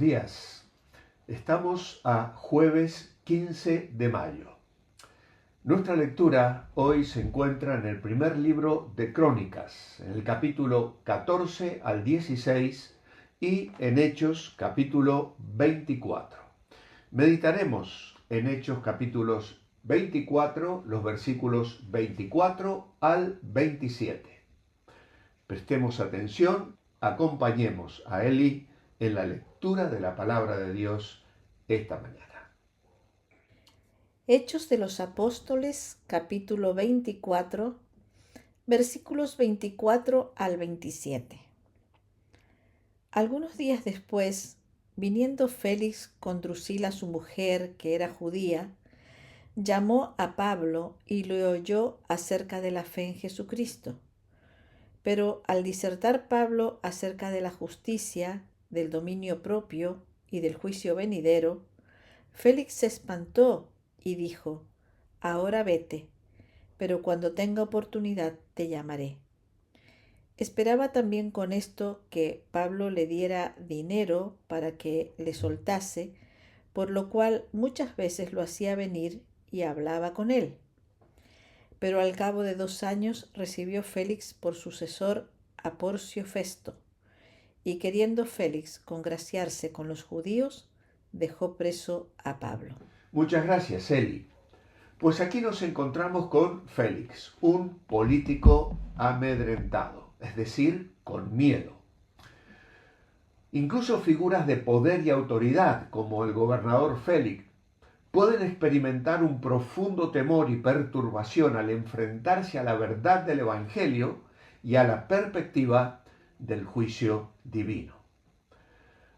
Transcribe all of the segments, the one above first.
días. Estamos a jueves 15 de mayo. Nuestra lectura hoy se encuentra en el primer libro de Crónicas, en el capítulo 14 al 16 y en Hechos capítulo 24. Meditaremos en Hechos capítulos 24, los versículos 24 al 27. Prestemos atención, acompañemos a Eli en la lectura de la palabra de Dios esta mañana. Hechos de los Apóstoles, capítulo 24, versículos 24 al 27. Algunos días después, viniendo Félix con Drusila su mujer, que era judía, llamó a Pablo y le oyó acerca de la fe en Jesucristo. Pero al disertar Pablo acerca de la justicia, del dominio propio y del juicio venidero, Félix se espantó y dijo: Ahora vete, pero cuando tenga oportunidad te llamaré. Esperaba también con esto que Pablo le diera dinero para que le soltase, por lo cual muchas veces lo hacía venir y hablaba con él. Pero al cabo de 2 años recibió Félix por sucesor a Porcio Festo, y queriendo Félix congraciarse con los judíos, dejó preso a Pablo. Muchas gracias, Eli. Pues aquí nos encontramos con Félix, un político amedrentado, es decir, con miedo. Incluso figuras de poder y autoridad, como el gobernador Félix, pueden experimentar un profundo temor y perturbación al enfrentarse a la verdad del Evangelio y a la perspectiva del juicio divino.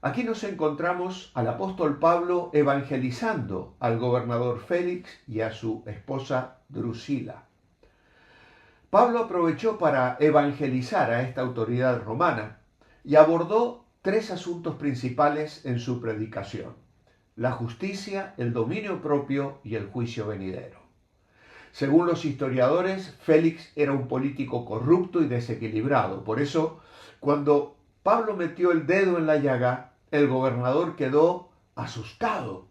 Aquí nos encontramos al apóstol Pablo evangelizando al gobernador Félix y a su esposa Drusila. Pablo aprovechó para evangelizar a esta autoridad romana y abordó 3 asuntos principales en su predicación: la justicia, el dominio propio y el juicio venidero. Según los historiadores, Félix era un político corrupto y desequilibrado. Por eso, cuando Pablo metió el dedo en la llaga, el gobernador quedó asustado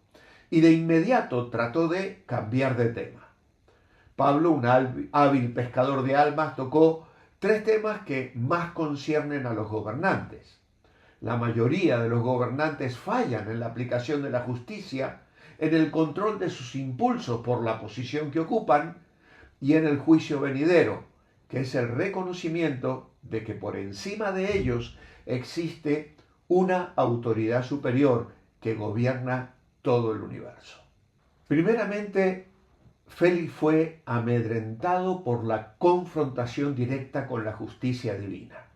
y de inmediato trató de cambiar de tema. Pablo, un hábil pescador de almas, tocó 3 temas que más conciernen a los gobernantes. La mayoría de los gobernantes fallan en la aplicación de la justicia, en el control de sus impulsos por la posición que ocupan y en el juicio venidero, que es el reconocimiento de que por encima de ellos existe una autoridad superior que gobierna todo el universo. Primeramente, Félix fue amedrentado por la confrontación directa con la justicia divina.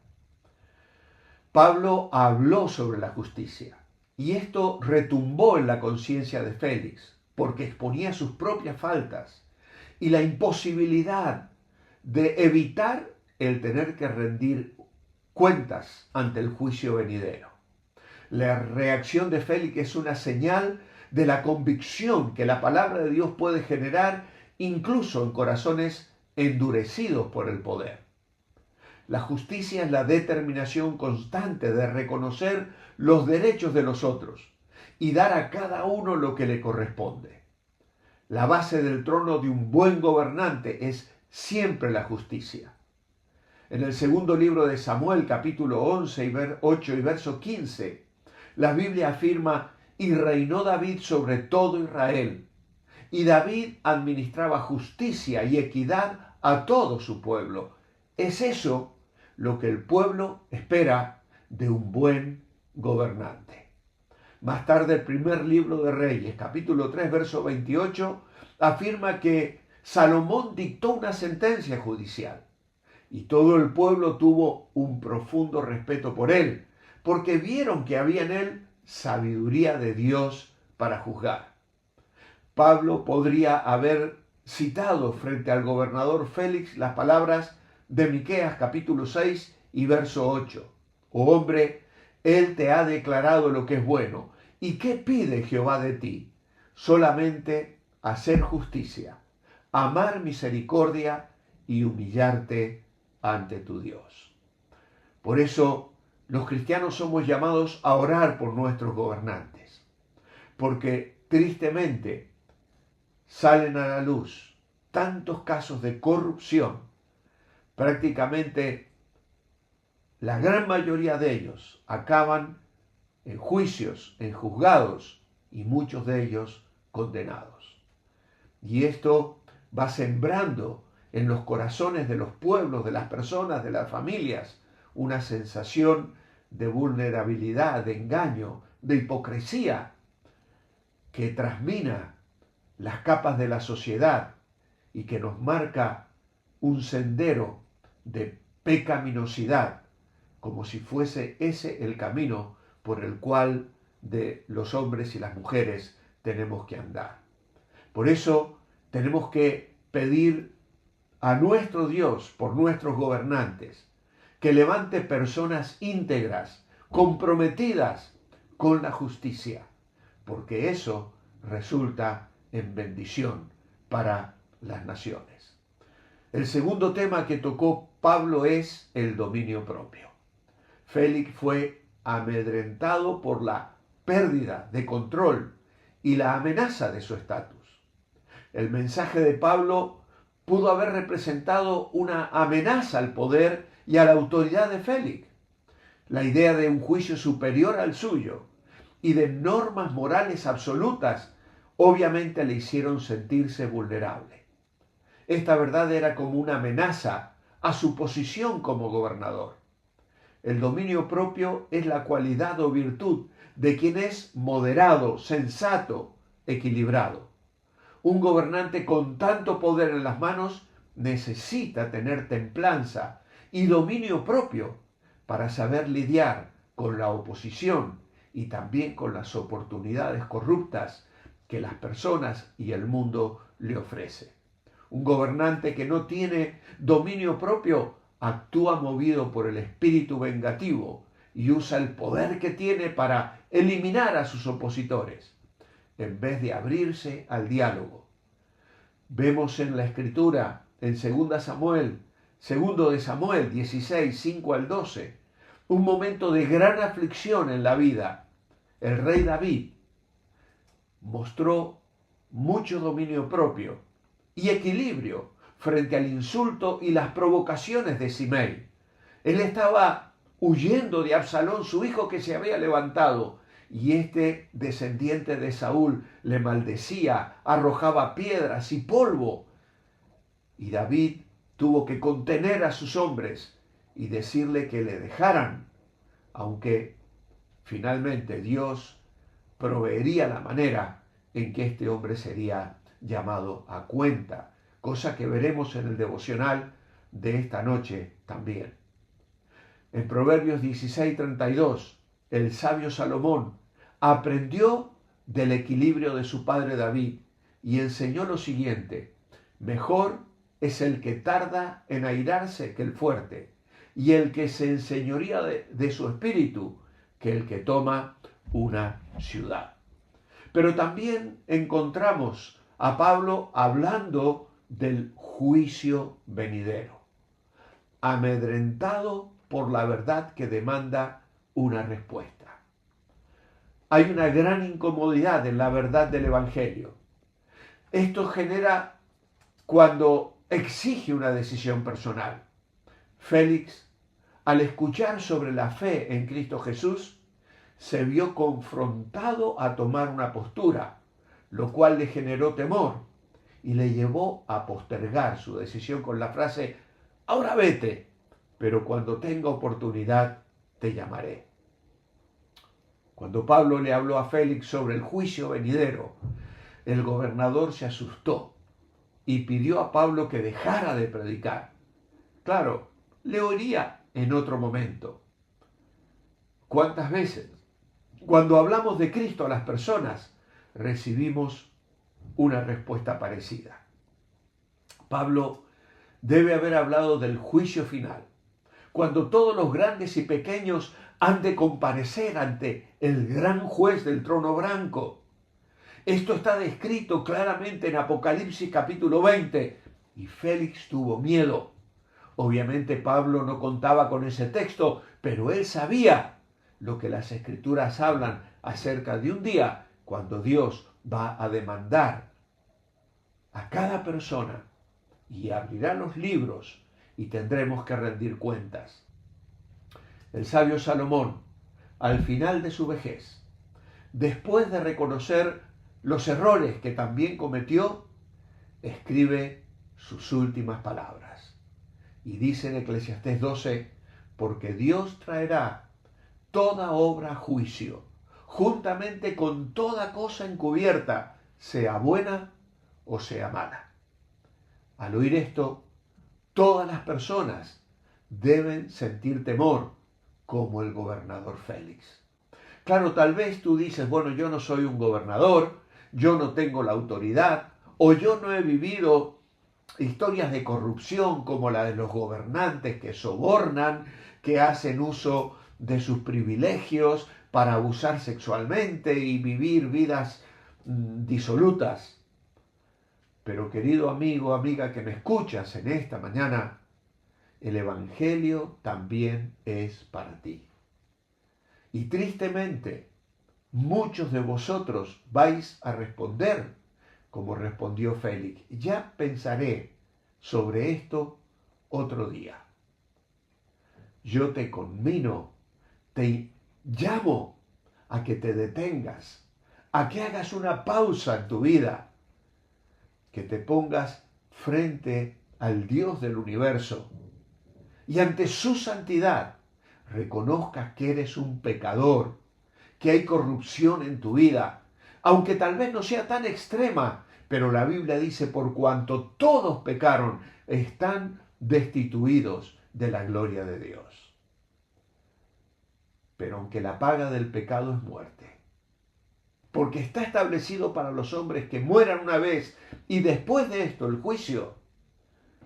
Pablo habló sobre la justicia y esto retumbó en la conciencia de Félix porque exponía sus propias faltas y la imposibilidad de evitar el tener que rendir cuentas ante el juicio venidero. La reacción de Félix es una señal de la convicción que la palabra de Dios puede generar incluso en corazones endurecidos por el poder. La justicia es la determinación constante de reconocer los derechos de los otros y dar a cada uno lo que le corresponde. La base del trono de un buen gobernante es siempre la justicia. En el segundo libro de Samuel, capítulo 11, 8 y verso 15, la Biblia afirma: y reinó David sobre todo Israel. Y David administraba justicia y equidad a todo su pueblo. Es eso lo que el pueblo espera de un buen gobernante. Más tarde, el primer libro de Reyes, capítulo 3, verso 28, afirma que Salomón dictó una sentencia judicial y todo el pueblo tuvo un profundo respeto por él, porque vieron que había en él sabiduría de Dios para juzgar. Pablo podría haber citado frente al gobernador Félix las palabras de Miqueas capítulo 6 y verso 8. Oh hombre, él te ha declarado lo que es bueno. ¿Y qué pide Jehová de ti? Solamente hacer justicia, amar misericordia y humillarte ante tu Dios. Por eso los cristianos somos llamados a orar por nuestros gobernantes, porque tristemente salen a la luz tantos casos de corrupción. Prácticamente la gran mayoría de ellos acaban en juicios, en juzgados, y muchos de ellos condenados. Y esto va sembrando en los corazones de los pueblos, de las personas, de las familias, una sensación de vulnerabilidad, de engaño, de hipocresía, que trasmina las capas de la sociedad y que nos marca un sendero de pecaminosidad, como si fuese ese el camino por el cual de los hombres y las mujeres tenemos que andar. Por eso tenemos que pedir a nuestro Dios por nuestros gobernantes, que levante personas íntegras, comprometidas con la justicia, porque eso resulta en bendición para las naciones. El segundo tema que tocó Pablo es el dominio propio. Félix fue amedrentado por la pérdida de control y la amenaza de su estatus. El mensaje de Pablo pudo haber representado una amenaza al poder y a la autoridad de Félix. La idea de un juicio superior al suyo y de normas morales absolutas obviamente le hicieron sentirse vulnerable. Esta verdad era como una amenaza a su posición como gobernador. El dominio propio es la cualidad o virtud de quien es moderado, sensato, equilibrado. Un gobernante con tanto poder en las manos necesita tener templanza y dominio propio para saber lidiar con la oposición y también con las oportunidades corruptas que las personas y el mundo le ofrece. Un gobernante que no tiene dominio propio actúa movido por el espíritu vengativo y usa el poder que tiene para eliminar a sus opositores, en vez de abrirse al diálogo. Vemos en la Escritura, en 2 de Samuel 16, 5 al 12, un momento de gran aflicción en la vida. El rey David mostró mucho dominio propio y equilibrio frente al insulto y las provocaciones de Simei. Él estaba huyendo de Absalón, su hijo que se había levantado, y este descendiente de Saúl le maldecía, arrojaba piedras y polvo. Y David tuvo que contener a sus hombres y decirle que le dejaran, aunque finalmente Dios proveería la manera en que este hombre sería llamado a cuenta, cosa que veremos en el devocional de esta noche también. En Proverbios 16:32, el sabio Salomón aprendió del equilibrio de su padre David y enseñó lo siguiente: mejor es el que tarda en airarse que el fuerte, y el que se enseñoría de su espíritu que el que toma una ciudad. Pero también encontramos a Pablo hablando del juicio venidero, amedrentado por la verdad que demanda una respuesta. Hay una gran incomodidad en la verdad del Evangelio. Esto genera cuando exige una decisión personal. Félix, al escuchar sobre la fe en Cristo Jesús, se vio confrontado a tomar una postura, lo cual le generó temor y le llevó a postergar su decisión con la frase: ahora vete, pero cuando tenga oportunidad te llamaré. Cuando Pablo le habló a Félix sobre el juicio venidero, el gobernador se asustó y pidió a Pablo que dejara de predicar. Claro, le oiría en otro momento. ¿Cuántas veces, cuando hablamos de Cristo a las personas, recibimos una respuesta parecida? Pablo debe haber hablado del juicio final, cuando todos los grandes y pequeños han de comparecer ante el gran juez del trono blanco. Esto está descrito claramente en Apocalipsis capítulo 20, y Félix tuvo miedo. Obviamente Pablo no contaba con ese texto, pero él sabía lo que las Escrituras hablan acerca de un día cuando Dios va a demandar a cada persona y abrirá los libros y tendremos que rendir cuentas. El sabio Salomón, al final de su vejez, después de reconocer los errores que también cometió, escribe sus últimas palabras. Y dice en Eclesiastés 12, porque Dios traerá toda obra a juicio, juntamente con toda cosa encubierta, sea buena o sea mala. Al oír esto, todas las personas deben sentir temor, como el gobernador Félix. Claro, tal vez tú dices, bueno, yo no soy un gobernador, yo no tengo la autoridad, o yo no he vivido historias de corrupción como la de los gobernantes que sobornan, que hacen uso de sus privilegios para abusar sexualmente y vivir vidas disolutas. Pero querido amigo, amiga que me escuchas en esta mañana, el Evangelio también es para ti. Y tristemente, muchos de vosotros vais a responder como respondió Félix. Ya pensaré sobre esto otro día. Yo te conmino, te llamo a que te detengas, a que hagas una pausa en tu vida, que te pongas frente al Dios del universo y ante su santidad reconozcas que eres un pecador, que hay corrupción en tu vida, aunque tal vez no sea tan extrema, pero la Biblia dice, por cuanto todos pecaron, están destituidos de la gloria de Dios. Pero aunque la paga del pecado es muerte, porque está establecido para los hombres que mueran una vez y después de esto el juicio,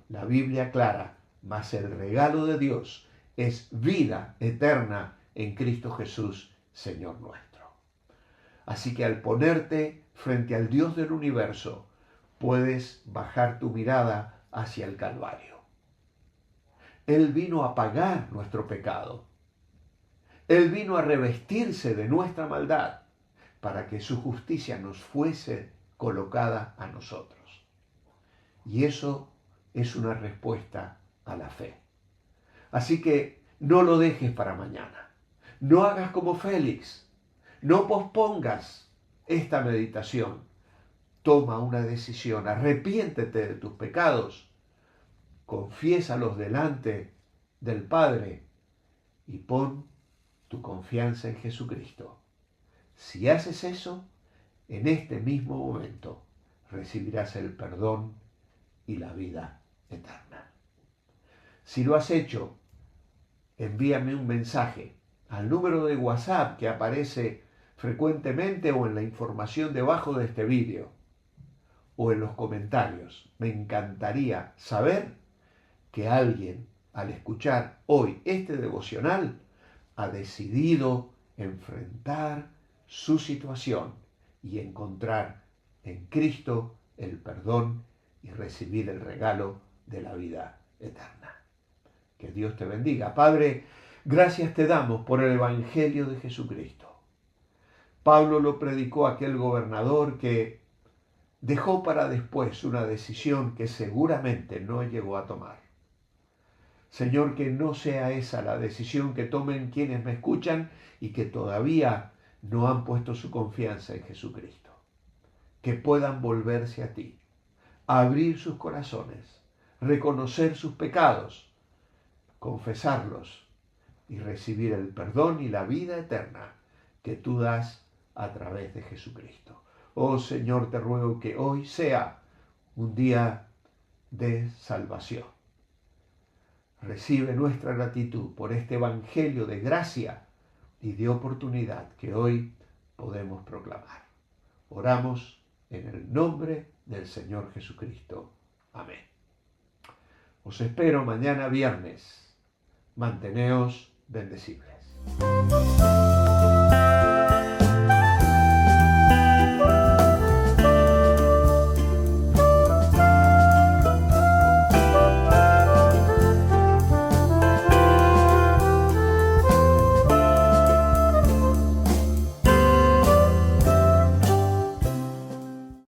la Biblia aclara, mas el regalo de Dios es vida eterna en Cristo Jesús, Señor nuestro. Así que al ponerte frente al Dios del universo, puedes bajar tu mirada hacia el Calvario. Él vino a pagar nuestro pecado. Él vino a revestirse de nuestra maldad para que su justicia nos fuese colocada a nosotros. Y eso es una respuesta a la fe. Así que no lo dejes para mañana. No hagas como Félix. No pospongas esta meditación. Toma una decisión. Arrepiéntete de tus pecados. Confiésalos delante del Padre y pon tu confianza en Jesucristo. Si haces eso, en este mismo momento recibirás el perdón y la vida eterna. Si lo has hecho, envíame un mensaje al número de WhatsApp que aparece frecuentemente o en la información debajo de este vídeo o en los comentarios. Me encantaría saber que alguien, al escuchar hoy este devocional, ha decidido enfrentar su situación y encontrar en Cristo el perdón y recibir el regalo de la vida eterna. Que Dios te bendiga. Padre, gracias te damos por el Evangelio de Jesucristo. Pablo lo predicó a aquel gobernador que dejó para después una decisión que seguramente no llegó a tomar. Señor, que no sea esa la decisión que tomen quienes me escuchan y que todavía no han puesto su confianza en Jesucristo. Que puedan volverse a ti, abrir sus corazones, reconocer sus pecados, confesarlos y recibir el perdón y la vida eterna que tú das a través de Jesucristo. Oh Señor, te ruego que hoy sea un día de salvación. Recibe nuestra gratitud por este evangelio de gracia y de oportunidad que hoy podemos proclamar. Oramos en el nombre del Señor Jesucristo. Amén. Os espero mañana viernes. Manteneos bendecibles.